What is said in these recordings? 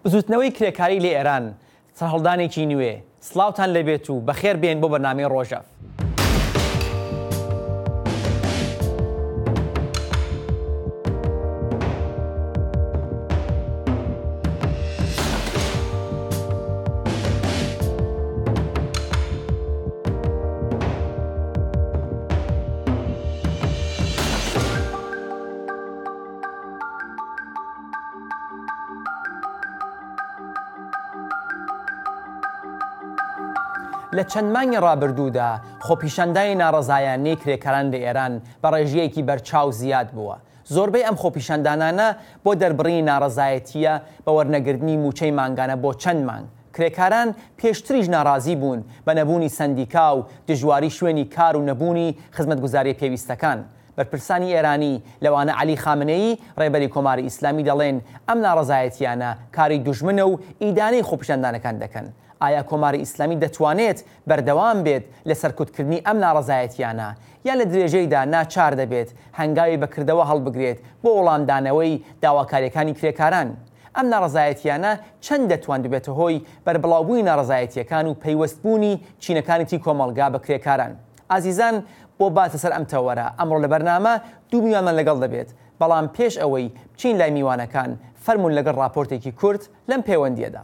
بزوتنەوەی کرێکاری لە ئێران سەرهەڵدانێکی نوێ سڵاوتان لەبێت و بەخێر بێن بۆ بەرنامەی ڕۆژەف. لە چەند مانگی ڕابردوودا خۆپیشاندانی ناڕەزایانەی کرێکاران لە ئێران بە ڕێژەیەکی بەرچاو زیاد بووە. زۆربەی ئەم خۆپیشاندانانە بۆ دەربڕینی ناڕەزایەتیە بە وەرنەگرتنی موچەی مانگانە بۆ چەند مانگ. کرێکاران پێشتریش ناڕازی بوون بە نەبوونی سەندیکا و دژواری شوێنی کار و نەبوونی خزمەتگوزاری پێویستەکان. بەرپرسانی ئێرانی لەوانە عەلی خامنەیی ڕێبەری کۆماری ئیسلامی دەڵێن ئەم ناڕەزایەتیانە کاری دوژمنە و ئیدانەی خۆپیشاندانەکان دەکەن. ئایا کۆماری ئیسلامی دەتوانێت بەردەوام بێت لە سەرکوتکردنی ئەم ناڕەزایەتیانە یان لە درێژەیدا ناچار دەبێت هەنگاوی بەکردەوە هەڵبگرێت بۆ وەڵامدانەوەی داواکاریەکانی کرێکاران؟ ئەم ناڕەزایەتیانە چەند دەتوان ببێتە هۆی بەربڵاوبوونی ناڕەزایەتیەکان و پەیوەستبوونی چینەکانێتی کۆمەڵگا بە کرێکاران؟ ئازیزان، بۆ باتە سەر ئەم تەوەرە ئەمڕۆ لە بەرنامە دوو میوانمان لەگەڵ دەبێت، بەڵام پێش ئەوەی بچین لای میوانەکان فەرمون لەگەڵ راپۆرتێکی کورت لەم پەیوەندیەدا.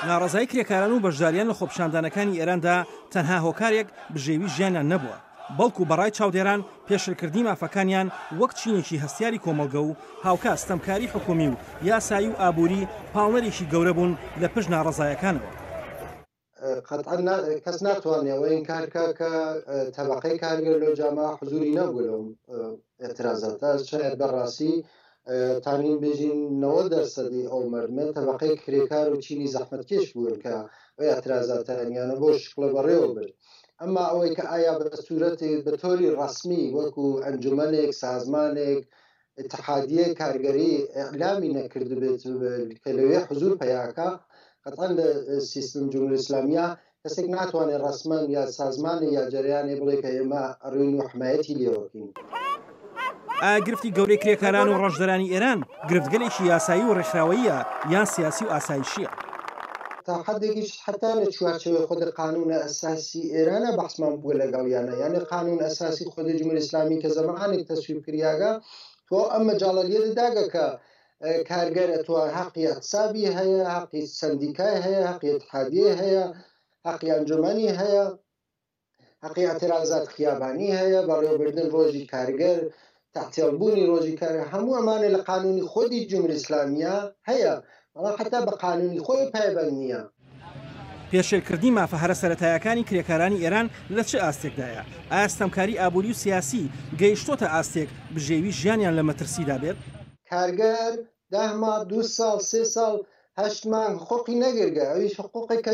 ناڕەزایی کرێکاران و بەشداریان لە خۆپیشاندانەکانی ئێراندا تەنها هۆکارێک بژێوی ژیانیان نەبووە، بەڵکو بەڕای چاودێران پێشلکردنی مافەکانیان وەک چینێکی هەستیاری کۆمەڵگە و هاوکات ستەمکاری حکومی و یاسایی و ئابووری پاڵنەرێکی گەورە بوون لە پشت ناڕەزایەکانەوە. قەتعەن کەس ناتوانێت ئەوەی کارکە کە تەبەقەی کارگەر لەو جامعە حزوری نەبوو لەو ئێترازاتە. شاید بەڕاستی تانین بێژین 90% ئەو مردمە تەبەقەی کرێکار و چینی زەحمەتکێش بوون کە ئێترازاتیانیانە بۆ شکڵە بەڕێوە برد. ئەمما ئەوەی کە ئایا بە سوورەتی بە تۆری ڕەسمی وەکو ئەنجومەنێک سازمانێک اتحادیە کارگەری ئەعلامی نەکرد بێت کە لەوێ حزور پەیاکە، قەتعەن لە سیستم جمهوری ئیسلامیە کەسێک ناتوانێت ڕەسمەن یا سازمانی یا جەریانێ بڵێ کە ئێمە ڕوین و حمایەتی لێوەکەین. گرفتی گەورەی کرێکاران و ڕەشدەرانی ئێران گرفتگەلێکی یاسایی و ڕێکخراوەیە یان سیاسی و ئاسایشیە؟ تا حدێکیش حتا لە چوارچەوەی خۆی قانونە ئەساسی ئێرانە بەحسمان بووە لەگەڵیانە، یعنی قانون ئەساسی خۆی جمهوری ئیسلامی کە زەمانێک تەسویب کریاگە تۆ ئەم مەجاڵە داگە کە کارگەر ئەتوان حەقی ئەحسابی هەیە، حەقی سەندیکای هەیە، حەقی اتحادیە هەیە، حەقی ئەنجومەنی هەیە، حەقی ئەترازات خیابانی هەیە، بەڕێوەبردن ڕۆژی کارگەر، تەحتیلبوونی ڕۆژی کارگەر، هەموو ئەمانە لە قانونی خۆی جمهوری ئیسلامیە هەیە، بەڵام حتا بە قانونی خۆی پایبەند نییە. پێشێلکردنی مافە هەرە سەرەتایەکانی کرێکارانی ئێران لە چه ئاستێکدایە؟ ئایا ستەمکاری ئابووری و سیاسی گەیشتۆتە ئاستێک بژێوی ژیانیان لە مەترسیدا بێت؟ کارگەر 10 ماه 2 ساڵ 3 ساڵ 8 مانگ حقوقی نەگرگە، ئەویش حقوقی کە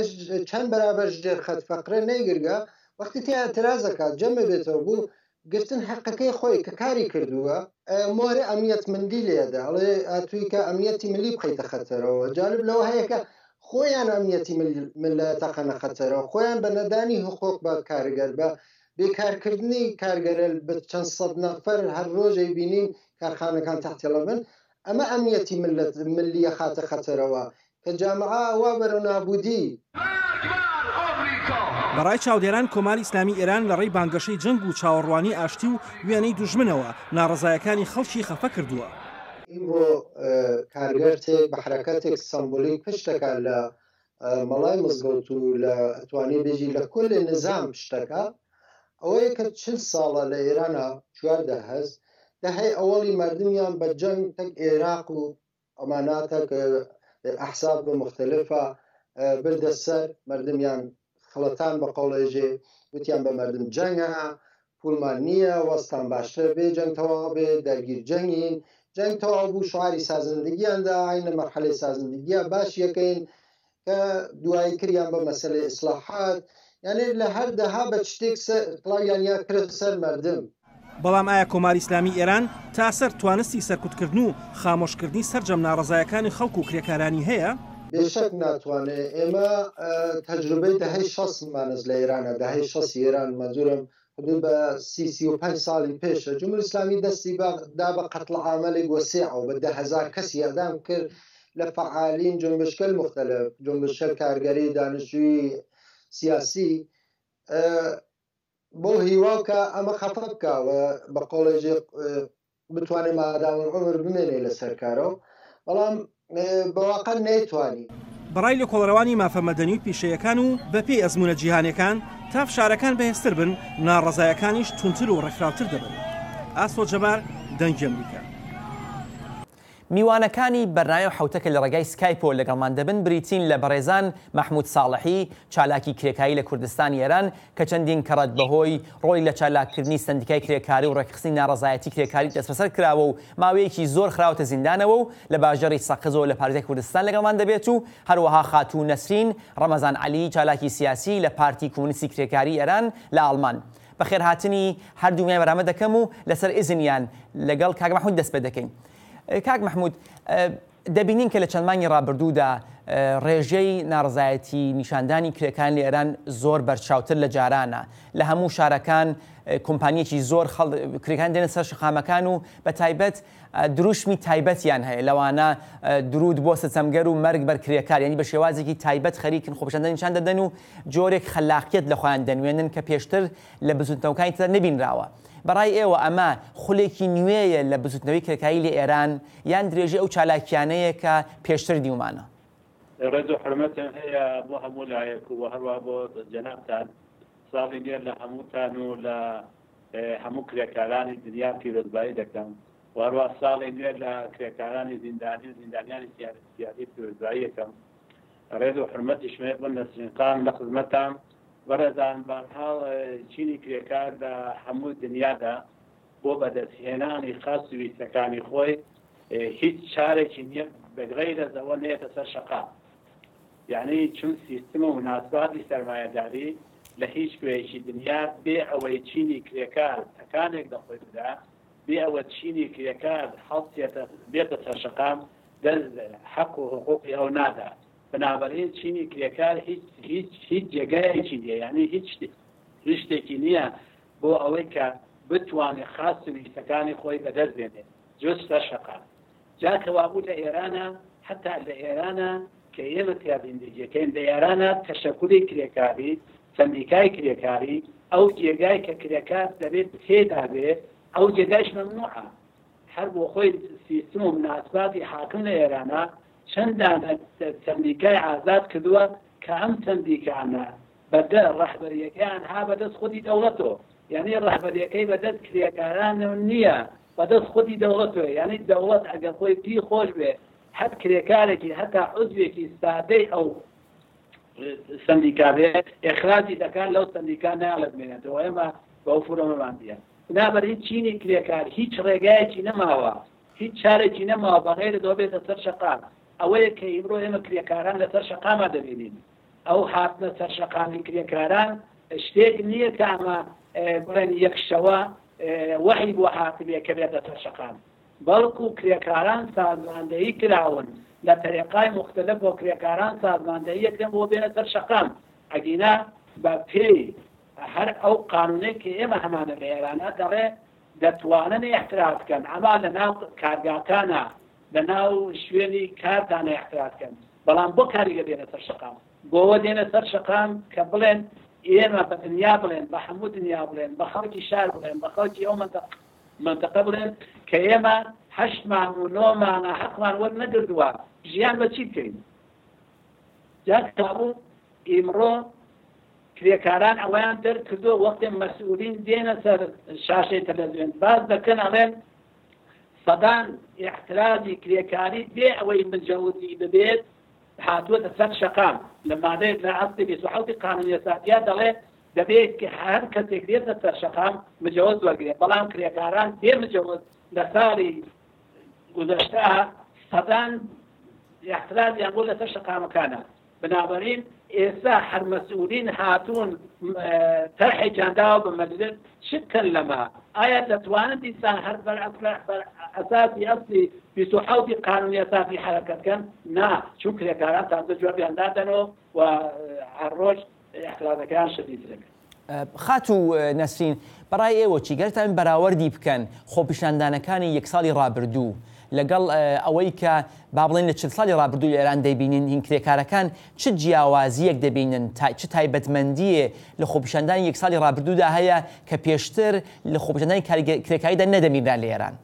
چەند بەرابەر ژێر خەت فەقرە نەیگرگە، وەختی تێ ئەتراز دەکات جەمع بێتەوە بوو گرتن حقەکەی خۆی کە کاری کردووە مۆرە ئەمنیەت مندی لێدا، ئەڵێ ئاتووی کە ئەمنیەتی ملی بخەیتە خەتەرەوە. جالب لەوە هەیە کە خۆیان ئەمنیەتی ملەتەقەنە خەتەرەوە، خۆیان بە نەدانی حقوق بە کارگەر بە بێکارکردنی کارگەرە بە چەند سەد نەفەر هەر ڕۆژەی بینین کارخانەکان تەحتیڵە بن، ئەمە ئەمنیەتی ملیە خاتە خەتەرەوە کە جامعە وا بەرەو نابودی. بەڕای چاودێران کۆماری ئیسلامی ئێران لە ڕێی بانگەشەی جەنگ و چاوەڕوانی ئاشتی و وێنەی دوژمنەوە ناڕەزایەکانی خەڵکی خەفە کردووە. ئیمڕۆ کارگەر تێک بە حرەکەتێک سمبولیک پشتەکە لە مەڵای مزگەوت و لە ئەتوانێ بێژی لە کل نظام پشتەکە، ئەوەیە کە 40 ساڵە لە ئێرانە 14 هەست دەهەی ئەوەڵی مردمیان بە جەنگ تەک عێراق و ئەماناتە کە ئەحساب بە مختلفە بردە سەر مردمیان خڵەتان بە قەڵێژێ وتیان بە مردم جەنگە، پولمان نییە، وەستان باشتر بێ جەنگ تەواو بێ، دەرگیر جەنگین، جەنگ تەواو بوو، شعاری سازندگییاندا عینە مەرحەلەی سازندگیە باش یەکەین کە دوایی کریان بە مەسەلەی ئیسلاحات، یعنی لە هەر دەها بە شتێک کڵاویان یا کرد سەر مردم. بەڵام ئایا کۆماری ئیسلامی ئێران تا سەر توانستی سەرکوتکردن و خامۆشکردنی سەرجەم ناڕەزایەکانی خەڵک و کرێکارانی هەیە؟ بێشک ناتوانێت. ئێمە تەجروبەی دەهەی 60 مانز لە ئێرانە، دەهەی 60 ئێران مەجورم حدود بە 35 ساڵی پێشە جمهوری ئیسلامی دەستی دا بە قەتڵ عامەلێک وەسیع و بە 10,000 کەسی ئەدام کرد لە فعالین جنبشکە مختلف جنبشە کارگەری دانیشتووی سیاسی بۆ هیواکە ئەمە خەفە بکەوە بە قۆڵێژی بتوانێت ماداوم عمر بمێنێ لەسەر کارەوە بەڵام بەواقع نەیتوانی بەڕای لە کۆڵەوانی مافەمەدەنی و پیشەیەکان و بەپێی ئەزمونە جیهانیەکان تا فشارەکان بەهێزتر بن ناڕەزایەکانیش تونتر و ڕێکخراوتر دەبن. ئاسۆ جەبار دەنگی ئەمریکا. میوانەکانی بەرنامە حوتەکە لە ڕێگای سکایپۆ لەگەڵمان دەبن بریتین لە بەڕێزان مەحموود ساڵحی چالاکی کرێکایی لە کوردستانی ئێران کە چەندین کەڕەت بەهۆی ڕۆی لە چالاکردنی سندیکای کرێکاری و ڕێکخستنی ناڕەزایەتی کرێکاری دەستبەسەر کراوە و ماوەیەکی زۆر خراوەتە زیندانەوە و لە باژەڕی سەقزەوە لە پارێزگای کوردستان لەگەڵمان دەبێت و هەروەها خاتوو نەسرین ڕەمەزان عەلی چالاکی سیاسی لە پارتی کۆمونیستی کرێکاری ئێران لە ئاڵمان. بەخێرهاتنی هەردوومیان بەرامە دەکەم و لەسەر ئیزنیان لەگەڵ کاک مەحموود دەست پێ دەکەین. کاک مەحموود دەبینین کە لە چەند مانگی ڕابردوودا ڕێژەی ناڕەزایەتی نیشاندانی کرێکان لە ئێران زۆر بەرچاوتر لە جارانە لە هەموو شارەکان کۆمپانیەکی زۆر کرێکان دێنە سەر شقامەکان و بە تایبەت دروشمی تایبەتیان هەیە لەوانە درود بۆ سەچەمگەر و مەرگ بەر کرێکار یعنی بە شێوازێکی تایبەت خەریکن خۆپیشاندان نیشان دەدەن و جۆرێک خەلاقیەت لە خۆیان دەنوێنن کە پێشتر لە بزوتنەوەکانی تر نەبینراوە. بەڕای ئێوە ئەمە خولێکی نوێیە لە بزوتنەوەی کرێکایی لە ئێران یان درێژی ئەو چالاکیانەیە کە پێشتر دیومانە؟ ڕێز و حرمەتیان هەیە بۆ هەموو لایەک و هەروە بۆ جەنابتان ساڵی نوێ لە هەمووتان و لە هەموو کرێکارانی دنیا پیرۆزبایی دەکەم و هەروە ساڵی نوێ لە کرێکارانی زیندانی و زیندانیانی سیاسی پیرۆزبایی دەکەم. ڕێز و حرمەتی شمێر بن نەسرینقان لە خزمەتان بەڕێزان بەرحاڵ چینی کرێکار لە هەموو دنیادا بۆ بەدەستهێنانی خاص و ویستەکانی خۆی هیچ شارێکی نییە بەگڕی لەزەوە نێتە سەر شەقا. یعنی چون سیستمە و ناسباتی سەرمایەداری لە هیچ کوێیەکی دنیا بێ ئەوەی چینی کرێکار تەکانێک دەخۆی بدا بێ ئەوە چینی کرێکار هەڵسێتە بێتە سەر شەقام دەست حەق و حقوقی ئەو نادا. بنابراین چینی کرێکار هیچ جێگایەکی نییە یعنی هیچ شتێکی نییە بۆ ئەوەی کە بتوانێت خاص و ویستەکانی خۆی بەدەست بێنێت جز سەر شەقام. جاکەوابوو لە ئێرانە حتا لە ئێرانە کە ئێمە تیاندێکەکەین لە ئێرانە تەشەکولی کرێکاری سندیکای کرێکاری ئەو جێگای کە کرێکار دەبێت تێدا بێت ئەو جێگایش مەمنوعە. هەر بۆ خۆی سیستم و مناسباتی حاکم لە ئێرانە چەندان سندیکای ئازاد کردووە کە ئەم سندیکانە بەدە ڕەحبەریەکەیان ها بەدەست خودی دەوڵەتەوە یعنی ڕەحبەریەکەی بەدەست کرێکاران نییە بەدەست خودی دەوڵەتەوە یعنی دەوڵەت ئەگەر خۆی پی خۆش بێ هەر کرێکارێکی هەتا عوزوێکی سادەی ئەو سندیکا بێت ئێخراجی دەکات لەو سندیکا ناڵەتمێنێتەوە ئێمە بەو فورۆمەماندیە. بنابەرین چینی کرێکار هیچ ڕێگایەکی نەماوە هیچ چارێکی نەماوە بەغێرە دەوە بێتە سەر شەقام. ئەوەیە کە ئیمڕۆ ئێمە کرێکاران لەسەر شەقامە دەبینین. ئەو هاتنە سەر شەقامی کرێکاران شتێک نییە کە ئەمە بڵێن یەکشەوە وحی بۆ هاتبێ کە بێتە سەر شەقام بەڵکو کرێکاران سازماندەیی کراون لە طریقای مختلف بۆ کرێکاران سازماندەیی یەکرێن بۆ بێنە سەر شەقام. ئەگینا بە پێی هەر ئەو قانونەی کە ئێمە هەمانە لە ئێرانە دەڕێ دەتوانن احتراز بکەن ئەما لە ناو کارگاکانە لە ناو شوێنی کاردانە احتراز بکەن بەڵام بۆ کاریگە دێنە سەر شەقام بۆەوە دێنە سەر شەقام کە بڵێن ئێمە بە دنیا بڵێن بە هەموو دنیا بڵێن بە خەڵکی شار بڵێن بە خەڵکی ئەو منتەقە بڵێن کە ئێمە 8 مان و 9 مانە حەقمان وەر نەگردووە ژیان بە چی بکەین. جاکبوو ئیمڕۆ کرێکاران ئەویان دەرکردو وەختی مەسئولین دێنە سەر شاشەی تەلەڤیزیۆن باز دەکەن ئەڵێن سەدان احترازی کرێکاری بێ ئەوەی مجەوزی ببێت هاتووەتە سەر شەقام لە مادەیەک لە ئەسڵی 27 قانون یاساییە دەڵێ دەبێت کە هەر کەسێک دێتە سەر شەقام مجەوز وەرگێت بەڵام کرێکاران بێ مجەوز لە ساڵی گوزەشتا سەدان احترازیان بۆ لەسەر شەقامەکانە. بنابراین ئێستا هەر مەسئولین هاتوون تەرحێکیان داوە بە مەجلس شکن لەمە ئایا دەتوانن دیسان هەر بەر ئەساسی ئەسڵی 27 قانون یاسایی حرەکەت بکەن نا چون کرێکاران تازە جوابیان دادەنەوە و هەر ڕۆژ احترازەکەیان شەدید دەکەن. خاتوو نەسرین بەڕای ئێوە چی گەرتان بەراوەردی بکەن خۆپیشاندانەکانی یەک ساڵی ڕابردوو لەگەڵ ئەوەی کە با بڵێن لە 40 ساڵی ڕابردوو لە ئێران دەیبینین هین کرێکارەکان چ جیاوازیەک دەبینن چ تایبەتمەندیە لە خۆپیشاندانی 1 ساڵی ڕابردوودا هەیە کە پێشتر لە خۆپیشاندانی کرێکاریدا نەدەمیرا لە ئێران.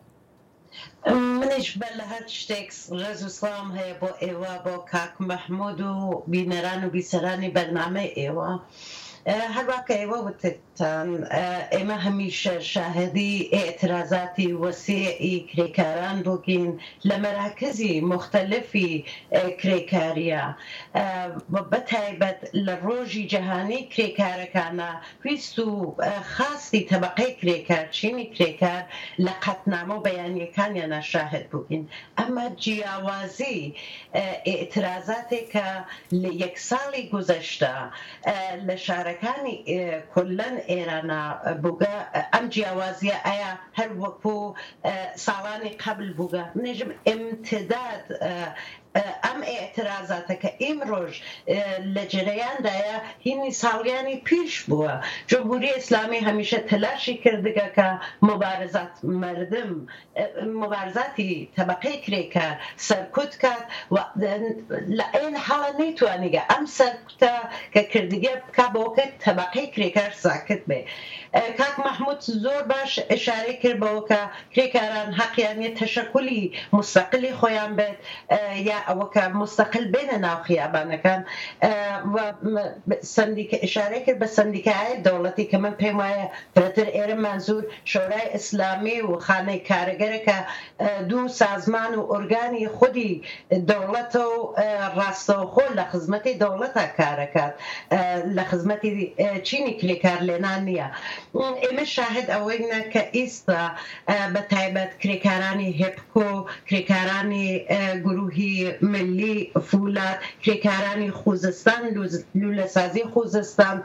منیش بە لە هەر شتێک ڕێز و سڵام هەیە بۆ ئێوە بۆ کاک مەحموود و بینەران و بیسەرانی بەرنامەی ئێوە. هەروەکە ئێوە وتتان ئێمە هەمیشە شاهدی ئێعترازاتی وەسیعی کرێکاران بووین لە مەراکزی مختلفی کرێکاریە بەتایبەت لە ڕۆژی جەهانی کرێکارەکانە ویست و خاستی تەبەقەی کرێکار چینی کرێکار لە قەتنامە و بەیانیەکانیانە شاهد بووین. ئەمە جیاوازی ئێعترازاتێکە لە 1 ساڵی گوزەشتە لە شارەکانی کولەن ئێرانە بووگە ئەم جیاوازیە ئایا هەر وەکو ساڵانی قبل بووگە منێژم ئیمتداد ئەم ئێعترازاتە کە ئیمڕۆژ لە جەرەیاندایە هینی ساڵیانی پیش بووە. جمهوری ئیسلامی هەمیشە تەلاشی کردگە کە مبارزات مردم مبارزاتی تەبەقەی کرێکار سەرکوت کات لە ئەین حاڵە نەیتوانیگە ئەم سەرکوتە کە کردگە بکە بۆکە تەبەقەی کرێکار ساکت بێ. کاک مەحموود زۆر باش ئشارەی کرد بەوە کە کرێکاران حەقیانیە تەشەکولی مستەقلی خۆیان بێت یا ئەوە کە مستەقل بێنە ناو خیابانەکان ئشارەی کرد بە سندیکای دەوڵەتی کە من پێم وایە پرەتر ئێرە منزور شۆرای ئیسلامی و خانەی کارەگەرەکە دوو سازمان و ئۆرگانی خودی دەوڵەتە و ڕاستەوخۆ لە خزمەتی دەوڵەتە کارەکات لە خزمەتی چینی کرێکار لێنان نییە. ئێمە شاهد ئەوەینە کە ئێستا بە تایبەت کرێکارانی هێپکۆ کرێکارانی گروهی ملی فولاد کرێکارانی خوزستان لولەسازی خوزستان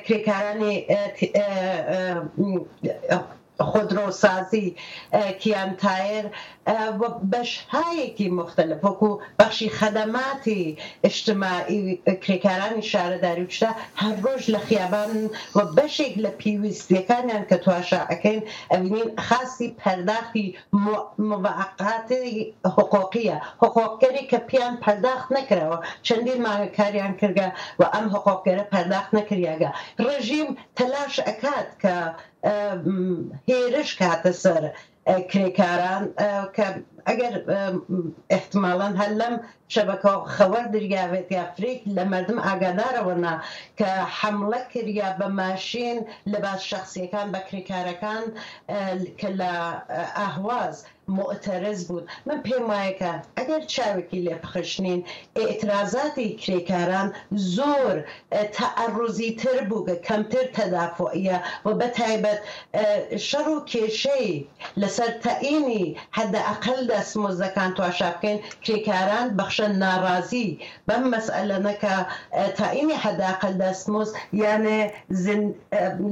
کرێکارانی خودڕۆسازی کیانتایر و بەشهایەکی مختلف وەکو بەخشی خەدەماتی ئیجتیماعی کرێکارانی شارەداری و شتە هەر ڕۆژ لە خیابان و بەشێک لە پیویستیەکانیان کە تواشا ئەەکەین ئەبینین خاستی پەرداختی موقعاتی حقوقیە حقوقگەری کە پیان پەرداخت نەکراوە چەندین مانگە کاریان کردگە و ئەم حقوقگەرە پەرداخت نەکریاگە. ڕژیم تەلاش ئەکات کە هێرش کاتە سەر کرێکاران کە ئەگەر احتمالاً هەر لەم شەبەکە خەوەر دەریاوێت یا فرێک لە مردم ئاگادارەوەنا کە حملە کردیا بە ماشین لە باز شخصیەکان بە کرێکارەکان کە لە ئاهواز مؤتەرز بوون. من پێم وایە کە ئەگەر چاوێکی لێ بخشنین ئێعترازاتی کرێکاران زۆر تەعەڕوزی تر بووگە کەمتر تەدافعیە و بەتایبەت شەڕ و کێشەی لەسەر تەئینی حەدەئەقەل دەستمزدەکان تواشا بکەین کرێکاران بەخشە ناڕازی بەم مەسئلەنە کە تەئینی حەدەئەقەل دەستمزد یانێ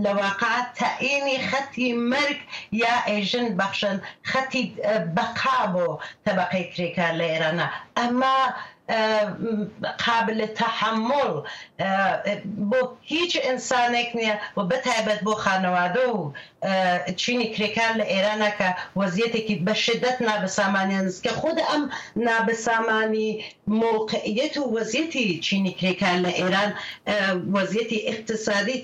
لە واقع تەئینی خەتی مرگ یا ئێژن بەخشن خەتی بەقا بۆ تەبەقەی کرێکار لە ئێرانە. ئەمە قابل تحمل بۆ هیچ ئینسانێک نییە و بەتایبەت بۆ خانەوادە و چینی کرێکار لە ئێرانە کە وەزیەتێکی بە شدەت نابسامانیان کە خود ئەم نابسامانی موقعیت و وەزیەتی چینی کرێکار لە ئێران وەزیەتی اقتصادی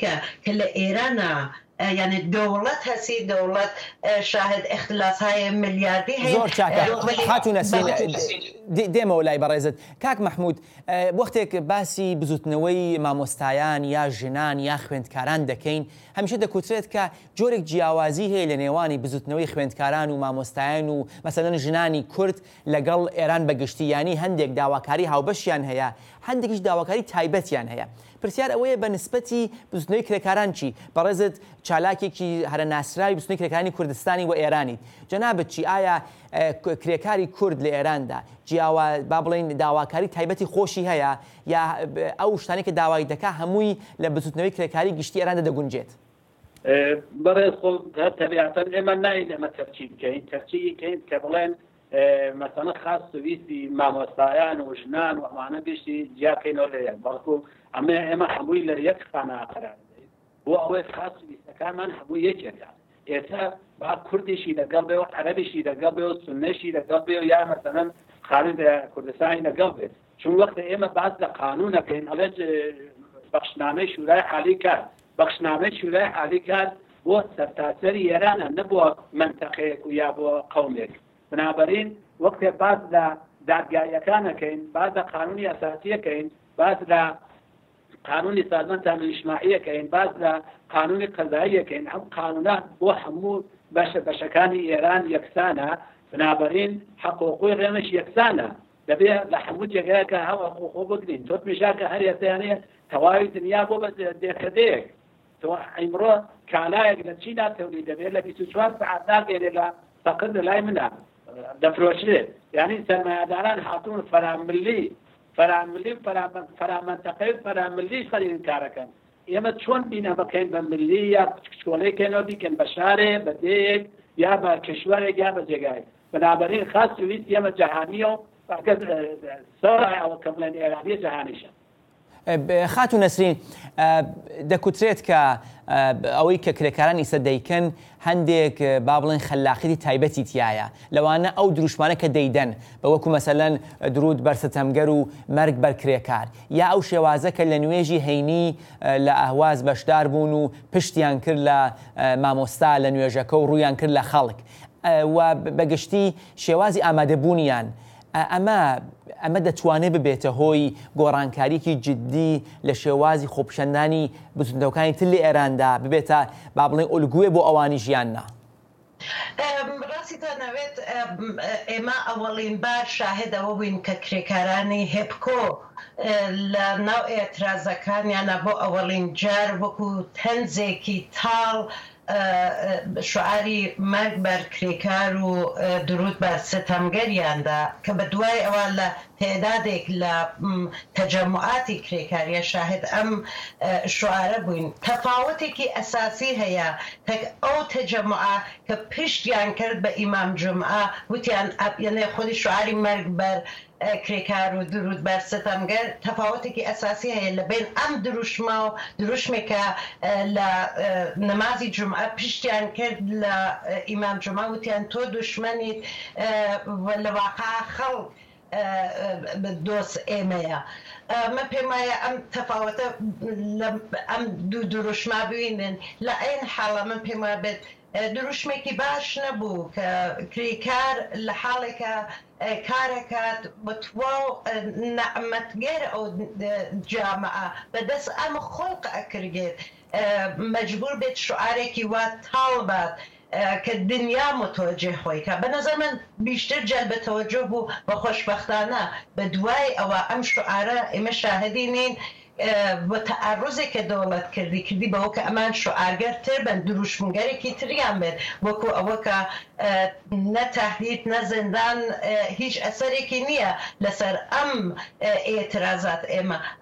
کە لە ئێرانە یعنی دەوڵەت هەسی دەوڵەت شاهد اختلاسهای ملیاردی هەیە. زۆر چاکە هاتوونە دێمەوە لای بەڕێزت. کاک مەحموود وەختێک باسی بزوتنەوەی مامۆستایان یا ژنان یا خوێندکاران دەکەین هەمیشە دەکوترێت کە جۆرێک جیاوازی هەیە لە نێوانی بزوتنەوەی خوێندکاران و مامۆستایان و مەسەلەن ژنانی کورد لەگەڵ ئێران بەگشتی ینی هەندێک داواکاری هاوبەشیان هەیە هەندێکیش داواکاری تایبەتیان هەیە. پرسیار ئەوەیە بە نسبەتی بزوتنەوەی کرێکاران چی؟ بەڕێزت چالاکێکی هەرە ناسراوی بزوتنەوەی کرێکارانی کوردستانی و ئێرانی جەنابەت چی؟ ئایا کرێکاری کورد لە ئێراندا با بڵێن داواکاری تایبەتی خۆشی هەیە یا ئەو شتانی کە داوای دەکا هەمووی لە بزوتنەوەی کرێکاری گشتی ئێراندا دەگونجێت؟ بەڕێز خۆ تەبیعەتەن ئێمە ناین ئەمە تەرچی بکەین تەرچیکەین کە بڵێن مثلا خاص سویستی مامۆستایان و ژنان و ئەوانە گشتی جیاکەینەوە لە یەک بەڵکو ئەمە هەمووی لە یەک خانە قەرار بدەین بۆ ئەوەی خاص سویستەکانمان هەموو یەکێکە. ئێستا با کوردیشی لەگەڵ بێ و عەرەبیشی لەگەڵ بێ و سوننیشی لەگەڵ بێ و یا مەسەلەن خارج کوردستانی لەگەڵ بێت چون وەختە ئێمە باز لە قانونەکەین ئەڵێ بەخشنامەی شورای عالی کرد بەخشنامەی شورای عالی کرد بۆ سەرتاسەری ئێرانە نەبووە منتەقەیەک و یا بۆ قەومێک بنابەرین وەختێ باز لە دادگایەکانەکەین باز لە قانونی ئەساسیەکەین باز لە قانونی سازمان اجتماعیەکەین باز لە قانونی قەزاییەکەین ئەم قانونە بۆ هەموو بەشەکانی ئێران یەکسانە بنابەرین حقوقی ڕێمەش یەکسانە دەبێت لە هەموو جێگایەکە هەوا حقوق بگرین تۆ میژاکە هەر ئێستانەیە تەواوی دنیا بۆ بە دێکەدەیەک تۆ ئەیمڕۆ کالایەک لە چینا تەولید دەبێت لە 24 سەعات ناگەێنێ لە فەقر لە لای منە دەفرۆشرێت یعنی سەرمایه‌داران هاتوون فەرامەنتەقەی فەراملی خەریک کارەکەن ئێمە چۆن بینە بکەین بە ملی یا کچکۆڵەیەکەنەوە بیکەن بە شارێ بە دەیەک یا بە کشوەرێک یا بە جێگای بنابەرین خاص ویست ئێمە جەهانیە و سەرای ئەوە کەمڵێن ئێرانیە جەهانیشە خاتون نەسرین دەکوترێت کە ئەوەی کە کرێکاران ئیسە دەیکەن هەندێک با بڵێن خەلاقیتی تایبەتی تایە لەوانە ئەو دروشمانە کە دەیدەن بە وەکو مەسەلەن درود بەر ستەمگەر و مەرگ بەر کرێکار یا ئەو شێوازە کە لە نوێژی هەینی لە ئەهواز بەشدار بوون و پشتیان کرد لە مامۆستا لە نوێژەکە و ڕوویان کرد لە خەڵک و بەگشتی شێوازی ئامادەبوونیان ئەمە دەتوانێت ببێتە هۆی گۆڕانکاریەکی جددی لە شێوازی خۆپیشاندانی بزوندەوەکانی تر لە ئێراندا ببێتە با بڵێن ئۆلگوێ بۆ ئەوانی ژیاننا ڕاستی تانەوێت ئێمە ئەوەڵین بار شاهدەوە بووین کە کرێکارانی هێپکۆ لە ناو ئێترازەکانیانە بۆ ئەوەڵین جار وەکو تەنزێکی تاڵ شعاری مەرگ بەر کرێکار و درود بەر ستەمگەریاندا کە بە دوای ئەوە لە تێدادێک لە تەجەمعاتی کرێکاریە شاهد ئەم شعارە بووین تەفاوتێکی ئەساسی هەیە ئەو تەجەمعا کە پشتیان کرد بە ئیمام جومعە وتیان یعنی خودی شعاری مەرگ بەر کرێکار و درود بەر ستەمگەر تەفاوتێکی ئەساسی هەیە لە بین ئەم دروشما و دروشمێکە لە نمازی جومعە پشتیان کرد لە ئیمام جومعە وتیان تۆ دوشمەنیت لە واقع خەڵک دۆست ئێمەیە من پێم وایە ئەم تەفاوتە ئەم دوو دروشما ببینن لە ئەین حاڵە من پێم وایە بێت دروشمێکی باش نەبوو کە کرێکار لە حاڵێکە کارەکات بتواو نەعمەتگەر ئەو جامعە بەدەست ئەم خۆڵق ئەکرگێت مەجبور بێت شعارێکی وا تاڵ بات کە دنیا متوجه خۆی کە بە نەزەر من بیشتر جەلبە تەوەجۆ بوو بە خۆشبەختانە بە دوای ئەوە ئەم شعارە ئێمە شاهدی نین بۆ تەعەڕوزێکە دەوڵەت کردی بەوە کە ئەمان شعارگەر تر بن دروشمگەرێکی تریان بێت وەکو ئەوە کە نە تەهدید نە زیندان هیچ ئەسەرێکی نییە لەسەر ئەم ئێترازات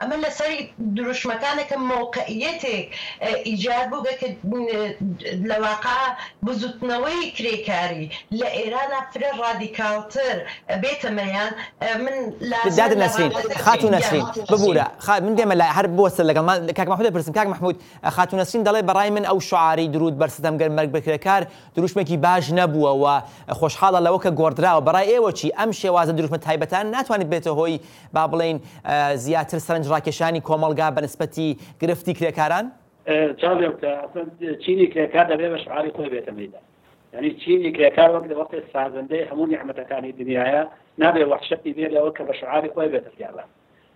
ئەمە لەسەری دروشمەکانێکە موقعیەتێک ئیجاد بوو کە لە واقع بزوتنەوەی کرێکاری لە ئێرانە فرە ڕادیکالتر بێتەمەیان من دادر نەسرین خاتون نەسرین ببوورە من دێمە هەر بۆسە لەگەڵ کاک محمود دەپرسم کاک محمود خاتون نەسرین دەڵێ بەڕای من ئەو شعاری درود بەر ستەمگەر مەرگ بە کرێکار دروشمێکی باش نەبووە و خۆشحاڵە لەوە کە گۆڕدراوە بەڕای ئێوە چی ئەم شێوازە دروشمە تایبەتان ناتوانێت بێتە هۆی با بڵێن زیاتر سەرنج ڕاکێشانی کۆمەڵگا بەنسبەتی گرفتی کرێکاران چینی کرێکار دەبێت بە شعاری خۆی بێتە مەیدان یعنی چینی کرێکار وەک لە وەختی سازەندەی هەموو نیعمەتەکانی دنیاە نابێت وەحشەتی بێت لەوە کە بە شعاری خۆی بێتە پیاوە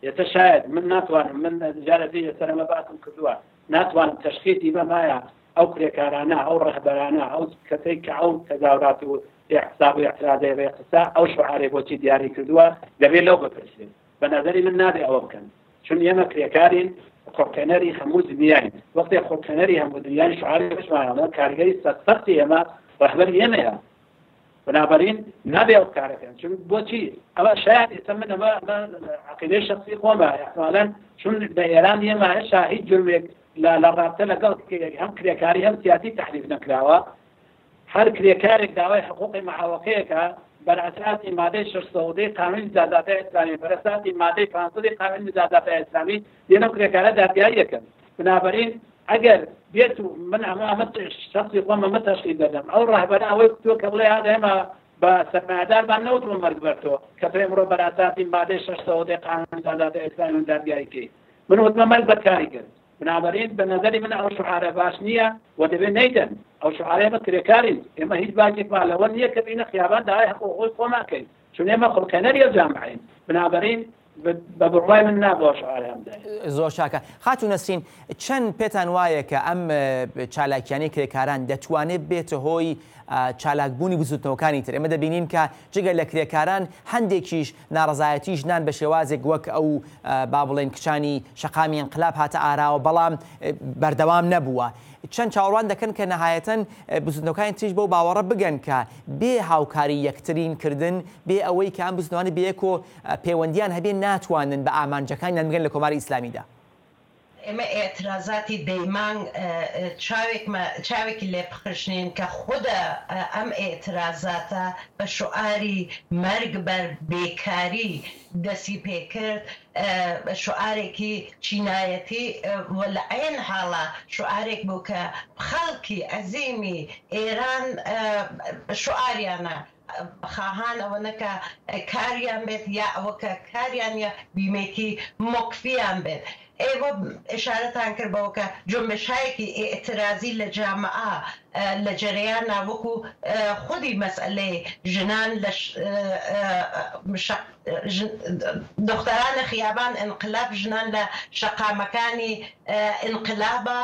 ئێستا شاید من ناتوانم من جارەتی سەرمە باسم کردووە ناتوانم تەشخیصی بەمایە ئەو کرێکارانە ئەو ڕەهبەرانە ئەو کەسەی کە ئەو تەظاهورات و احساب و اعتراضی بە اقتصا ئەو شعارێ بۆچی دیاری کردووە دەبێت لەو بپرسێت بە نەزەری من نابێت ئەوە بکەن چون ئێمە کرێکارین خۆپێنەری هەموو دنیاین وەختی خۆپێنەری هەموو دنیای شعاری بشمانەوە کارگەری سەرسەختی ئێمە ڕەهبەری ئێمەیە بنابراین نابێت ئەو کارەکەن چون بۆچی ئەوە شاید ئێستا من ئەمە عەقیدەی شەخسی خۆمە احتمالاً چون لە ئێران ئێمە هێشتا هیچ جرمێک لە ڕابطە لەگەڵ هەم کرێکاری هەم سیاسی تحریف نەکراوە هەر کرێکارێک داوای حقوقی معاوقەیەکە بەر ئەساسی مادەی 600 قانونی نزاداتی ئیسلامی بەر ئەساسی مادەی 500 قانونی نزاداتی ئیسلامی دێنە کرێکارە دادگاییەکەن بنابراین ئەگەر بێت و من ئەمە شخصی خۆم ئەمە تەشخیص دەدەم ئەو ڕاهبەرە ئەوەی تۆ کە بڵێ ئێمە بە سەرمایه‌دارمان نەوتوە مەرگ بەرتەوە کە پێم ڕۆ بەراساتی مادەی 600 قانون ئازادی ئیسلامی و دادگاییکەی من وتمە مەرگ بەرکاری کرد بنابراین بە نظری من ئەو شعارە باش نییە و دەبێت نەیدەن ئەو شعارە ئێمە کرێکارین ئێمە هیچ باگێکمان لەوە نییە کە بینە خیابان داوای حقوقی خۆماکەین چون ئێمە خڵکەنەریە جامعین بنابراین بە بڕوای من نابووە شعارەمدا زۆر چاکە خاتون نەسرین چەند پێتان وایە کە ئەم چالاکیانەی کرێکاران دەتوانێت بێتە هۆی چالاکبوونی بزوتنەوەکانی تر ئێمە دەبینین کە جگە لە کرێکاران هەندێکیش ناڕەزایەتی ژنان بە شێوازێک وەک ئەو با بڵێن کچانی شەقامی انقلاب هاتە ئاراوە بەڵام بەردەوام نەبووە چەند چاوەڕوان دەکەن کە نەهایەتەن بزوتنەوەکانی تریش بەو باوەڕە بگەن کە بێ هاوکاری یەکترین کردن بێ ئەوەی کە ئەم بزوتنەوەی بەیەکۆ پەیوەندیان هەبێ ناتوانن بە ئامانجەکانیان بگەن لە کۆماری ئیسلامیدا ئێمە ئێترازاتی دەیمان چاوێکی لێ بخشنین کە خودە ئەم ئێترازاتە بە شعاری مەرگ بەر بێکاری دەسی پێکرد شعارێکی چینایەتی لە عین حاڵە شعارێک بوو کە خەڵکی عەزیمی ئێران شعاریانە خواهان ئەوە نەکە کاریان بێت یا ئەوە کە کاریانە بیمێکی مۆکفیان بێت ئێوە ئشارەتان کردبەوە کە جنبشایەکی ئێعترازی لە جامعە لە جەرەیانە وەکو خودی مەسئلەی ژنان لە دختەرانە خیابان انقلاب ژنان لە شەقامەکانی انقلابە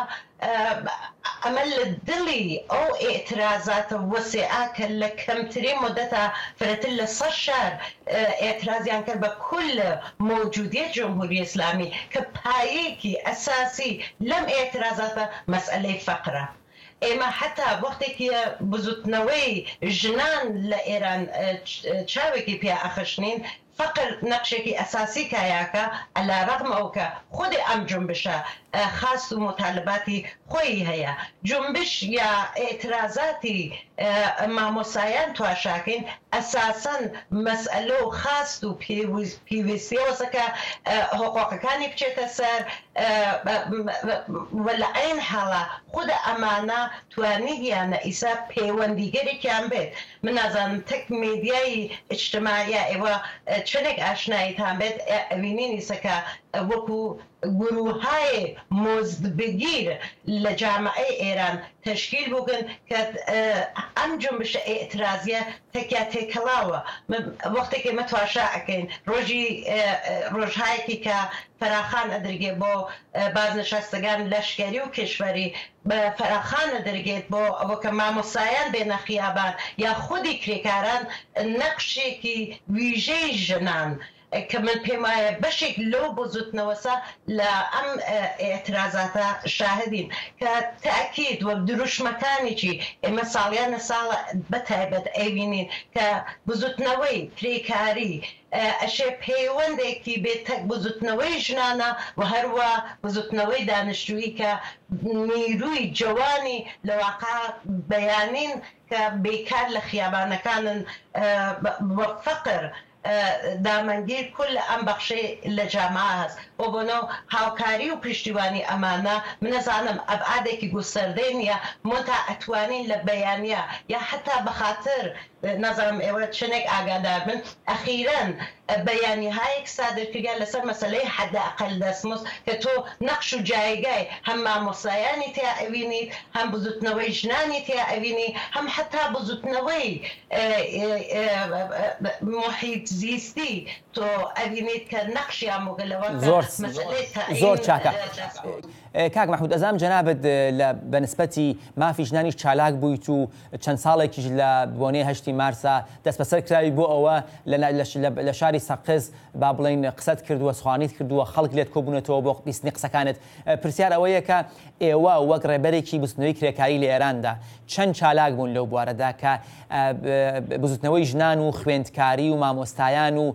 ئەمە لە دڵی ئەو ئێعترازاتە وەسێعە کە لە کەمترین مدەتە فرەتر لە 100 شار ئێعترازیان کرد بە کل موجودیت جمهوری ئیسلامی کە پایەیەکی ئەساسی لەم ئێعترازاتە مەسئلەی فەقرە ئێمە حتا وەختێکی بزوتنەوەی ژنان لە ئێران چاوێکی پێ ئەخشنین فقر نەقشێکی ئەساسی کایاکە ئەلا ڕەغم ئەو کە خودی ئەم جنبشە خاست و مطالباتی خۆی هەیە جنبش یا ئێعترازاتی مامۆسایان تواشاکەین ئەساسەن مەسئلە و خاست و پێویستیەوەسەکە حقوقەکانی بچێتە سەر لە عین حاڵە خودە ئەمانە توانیگیانە ئیسا پەیوەندیگەرێکیان بێت من نازانم تەک میدیای ئیجتیماعیە ئێوە چنێک ئاشناییتان بێت ئەوینین ئیسەکە وەکو گروههای مزدبگیر لە جامعەی ئێران تشکیل بووگن کە ئەم جنبشە ئێعترازیە تەکیا تێکەڵاوە وەختێکی مە تواشا ئەکەین ڕۆژهایەکی کە فەراخان ئەدرگێت بۆ بازنشستگان لەشکەری و کشوەری بە فەراخان ئەدرگێت بۆ ئەوە کە مامۆسایان بێنە خیابان یا خودی کرێکاران نەقشێکی ویژەی ژنان کە من پێم وایە بەشێک لەو بۆ زوتنەوەسا لە ئەم ئێعترازاتە شاهدین کە تاکید وەک دروشمەکانێکی ئێمە ساڵیانە ساڵە بەتایبەت ئەیبینین کە بزوتنەوەی کرێکاری ئەشێ پەیوەندێکی بێت تەک بزوتنەوەی ژنانە و هەروە بزوتنەوەی دانیشتووی کە نیروی جوانی لە واقع بەیانین کە بێکار لە خیابانەکانن وە فەقر دامەنگیر کل ئەم بەخشەی لە جامعە هەست بۆ بۆنەوە هاوکاری و پشتیوانی ئەمانە منەزانم ئەبعادێکی گوستەردەی نیە مۆتا ئەتوانین لە بەیانیە یا حتا بەخاتر نەزانم ئێوە چنێک ئاگادار بن ئەخیرەن بەیانیهایەک سادرکردیان لەسەر مەسەلەی حەداقل دەسموس کە تۆ نەقش و جایگای هەم مامۆسایانی تیا ئەوینیت هەم بزوتنەوەی ژنانی تیا ئەوینی هەم حتا بزوتنەوەی محیط زیستی تۆ ئەوینیت کە نەقشیان مۆگەلەوە زۆر چاکە کاک مەحمود ئەزام جەنابەت بە نسبەتی مافی ژنانیش چالاک بوویت و چەند ساڵێکیش لە بۆنەی 8 مارسا دەست بەسەر کراوی بۆ ئەوە لە شاری سەقز با بڵین قسەت کردووە سوانیت کردووە خەڵک لێت کۆبوونەتەوە بۆ بیستنی قسەکانت پرسیار ئەوەیە کە ئێوە وەک ڕێبەرێکی بستنەوەی کرێکاری لە ئێراندا چەند چالاک بوون لەو بوارەدا کە بزوتنەوەی ژنان و خوێندکاری و مامۆستایان و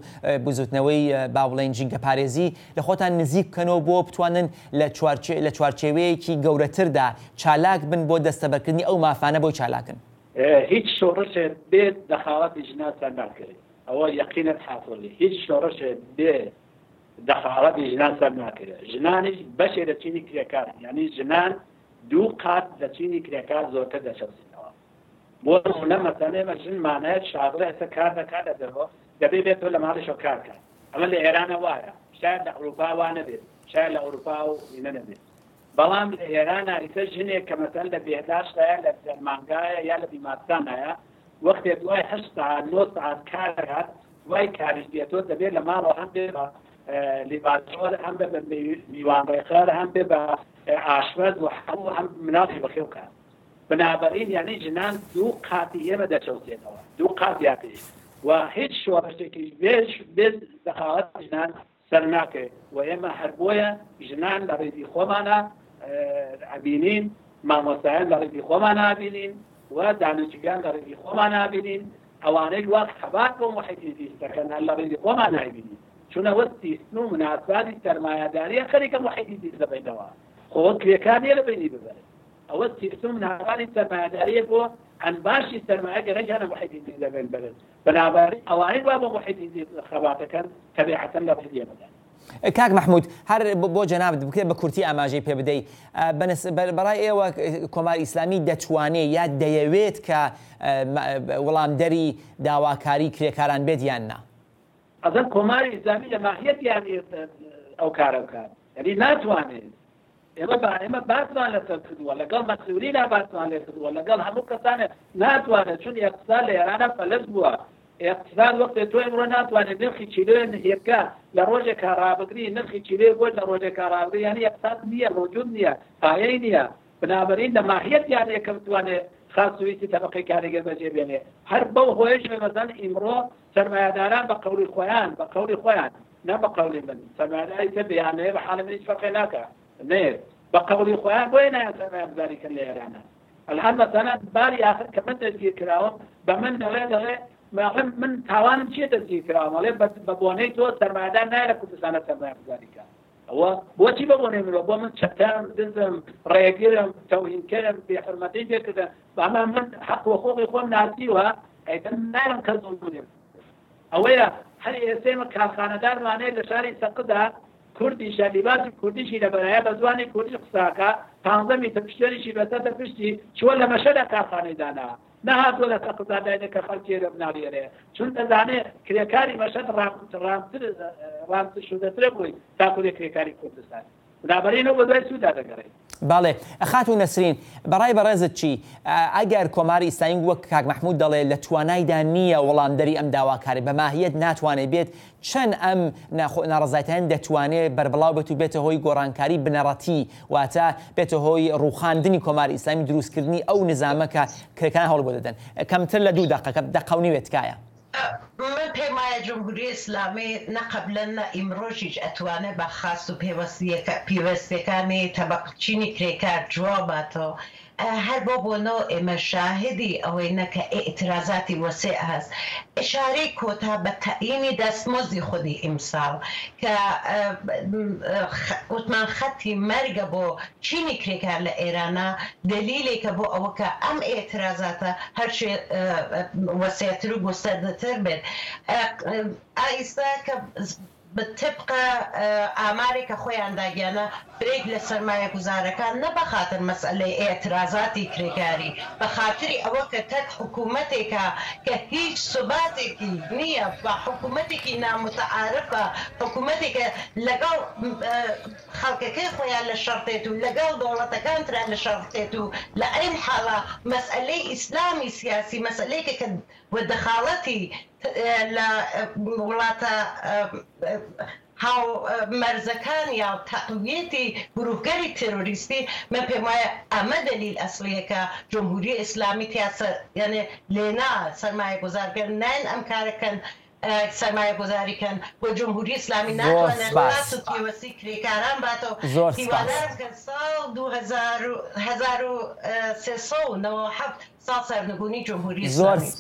بزوتنەوەی با بڵین جینگە پارێزی لە خۆتان نزیک بکەنەوە بۆ بتوانن لە چوارچێوەیەکی گەورەتردا چالاک بن بۆ دەستەبەرکردنی ئەو مافانە بۆی چالاکن هیچ شۆڕشێک بێت دەخاڵەتی ژنان سەر ناکرێت ئەوە یەقینەت حاصلی هیچ شۆڕشێک بێت دەخاڵەتی ژنان سەر ناکرێت ژنانیش بەشێ لە چینی کرێکار یعنی ژنان دوو قات لە چینی کرێکار زۆرتر دەچەسینەوە بۆ نمونە مەسەلەی مەژن مانایەت شاغڵە ئێستا کار دەکات لە دەرەوە دەبێت بێتەوە لە ماڵیشەوە کار کات ئەمە لە ئێرانە وایە شاید لە ئەوروپا وا نەبێت شاید لە ئەوروپا و ئینە نەبێت بەڵام لە ئێران ئیتر ژنێک کە مەسەل لە بێهداشتایە لە دەرمانگایە یا لە بیمارستانایە وەختێ دوای 8 ساعت 9 ساعت کار دەکات دوای کاریش دێتەوە دەبێت لە ماڵەوە هەم بێ بە لیباسۆر هەم بێ بە میوانڕێخەر هەم بێ بە ئاشپەز و هەموو هەم مناڵی بەخێو بکات بنابراین یعنی ژنان دوو قاتی ئێمە دەچەوتێتەوە دوو قات یاکەی و هیچ شۆڕشتێکی بێت دەخاوەت ژنان سەر ناکەێت و ئێمە هەر بۆیە ژنان لە ڕێزی خۆمانە ئەبینین مامۆستایان لە ڕێزی خۆمان نابینین و دانشجویان لە ڕێزی خۆمان نابینین ئەوانەی وەک خەبات بۆ محیطی زیستەکەن لە ڕێزی خۆمان نابینین چونەوە سیستم و مناسباتی سەرمایەداریە خەریکە محیطی زیست دەبینەوە خۆ کرێکار نیە لە بینی ببەرێت ئەوە سیستم و مناسباتی سەرمایەداریە بۆ ئەنباشی سەرمایە گەرەجانە محیطی زیست دەبین بەرێت بنابراین ئەوانەی وا بۆ محیطی زیست خەباتەکەن تەبیعەتەن لە ڕێزی ئێمەدان کاک مححمود هەر بۆ جەنابەت بکرێت بە کورتی ئاماژەی پێ بدەیت بەڕای ئێوە کۆماری ئیسلامی دەتوانێت یا دەیەوێت کە وەڵامدەری داواکاری کرێکاران بێت یان نا ئەزەن کۆماری ئیسلامی لە ماهیەتیان ئەو کارە بکات یعنی ناتوانێت ئێمە باسمان لەسەر کردووە لەگەڵ مەسئولینە باسمان لێ کردووە لەگەڵ هەموو کەسانێک ناتوانێت چون ئێقتصاد لە ئێرانە فەلەس بووە اقتصاد وقت تو امرو ناتوانێت نرخی چیلۆ هێبکە لە ڕۆژێکا ڕابگری نرخی چیلۆ بۆ لە ڕۆژێکا ڕابگری یعنی اقتصاد نییە موجود نییە پایەی نییە بنابراین لە ماهیەتیان یەکە بتوانێت خاصویتی طبقەی کاریگەر بەجێ بێنێ هەر بەو هۆیش مەسەڵەن ئیمڕۆ سەرمایەداران بە قەولی خۆیان نه بە قەولی من سەرمایەداری تر بەیانەیە بە حاڵە من هیچ فەرقی ناکە نێ بە قەولی خۆیان بۆیە نایان سەرمایەگوزاریکردن لە ئێرانە الان مەسەڵەن باری آخر کە من دەستگیر کراوم بە من دەڵێ من تاوانم چیە دەستگیر کراوە مەڵێ بە بۆنەی تۆ سەرمایەدار نایە لە کوردستانە سەرمایەگوزاریکە ئەوە بۆچی بە بۆنەی منەوە بۆ من چەتەم دزم ڕێگرم تەوهینکەرم بێحورمەتی پێکردم بەڵام من حەق و حقوقی خۆم ناسیوە ئەیتر نایەم کە زوڵبوونێم ئەوەیە هەر ئێستێمە کارخانەدارمانەیە لە شاری سەقدا کوردیشە لیباسی کوردیشی لە بەرایە بە زوانی کوردی قساکە 15 میتر پشتێریشی بەسەر پشتی چوە لە مەشەدا کارخانەی دانا نەهاتوە لە سەقزادایە کە خەڵکی لە بناڵێرێ چون دەزانێت کرێکاری مەشەد ڕامتر شودەترە بووی تاکوێ کرێکاری کوردستان بنابراینەوە بە دوای سوودا دەگەڕێت باڵێ خات و نەسرین بەڕای بەڕێزت چی ئەگەر کۆماری ئیسلامی وەک کاک مححمود دەڵێ لە توانایدا نییە وەڵامدەری ئەم داواکاری بە ماهیەت ناتوانێت بێت چەند ئەم ناڕەزایەتیان دەتوانێت بەربڵاو بێت و بێتە هۆی گۆڕانکاری بنەڕەتی واتە بێتە هۆی ڕوخاندنی کۆماری ئیسلامی دروستکردنی ئەو نظامەکە کرێکاران هەوڵ بۆ دەدەن کەمتر لە 2 دقیقە دەقەونیوێت تکایە من پێمایە جمهوری ئیسلامی نەقەبلەن ئیمڕۆژیش ئەتوانێت بە خاست و پێوەستیەکانی تەبەقچینی کرێکار جواباتەوە هەر بۆنەوە ئێمە شاهدی ئەوەی نەکە ئێترازاتی وەسێ هەست ئشارەی کۆتا بە تەعیینی دەستمۆزی خودی ئیمساڵ کە وتمان خەتی مەرگە بۆ چینی کرێکار لە ئێرانە دلیلێکە بۆ ئەوەکە ئەم ئێترازاتە هەرچێ وەسێتر و گوستەدەتر بێت ئایستا کە بطبق ئامارێک کە خۆیان داگیانە برێک لە سەرمایە گوزارەکان نە بەخاتر مەسئلەی ئێترازاتی کرێکاری بە خااتری ئەوە کە تەک حکوومەتێکە کە هیچ سوباتێکی نییە بە حکوومەتێکی نامتەعارفە حکوومەتێکە لەگەڵ خەڵکەکەی خۆیان لە شەڕتێت و لەگەڵ دەوڵەتەکانترا لە شەڕتێت و لە ئەین حاڵە مەسئلەی ئیسلامی سیاسی مەسئلەیەکە کە وەدەخاڵەتی لە وڵاتە هاو مەرزەکان یا تەقویەتی گروهگەری تێرۆریستی من پێم وایە ئەمە دلیل ئەسڵیەکە جمهوری ئیسلامی تیاسە یعنی لێنا سەرمایە گوزارکردن ناین ئەم کارەکەن سەرمایە گوزاریکەن بۆ جمهوری ئیسلامی ناتوانێت وەسی کرێکاران باتەوە هیوادارم کە ساڵ 1397 ساڵ سەرنگونی جمهوری ئیسلامی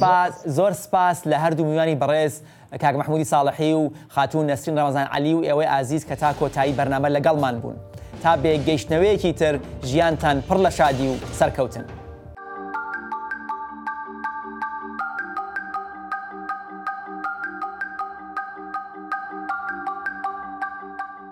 زۆر سپاس لە هەردوو میوانی بەڕێز کاک مححمودی ساڵحی و خاتون نەسرین ڕەمەزان عەلی و ئێوەی ئازیز کە تا کۆتایی بەرنامە لەگەڵمان بوون تا بێگەیشتنەوەیەکی تر ژیانتان پڕ لە شادی و سەرکەوتن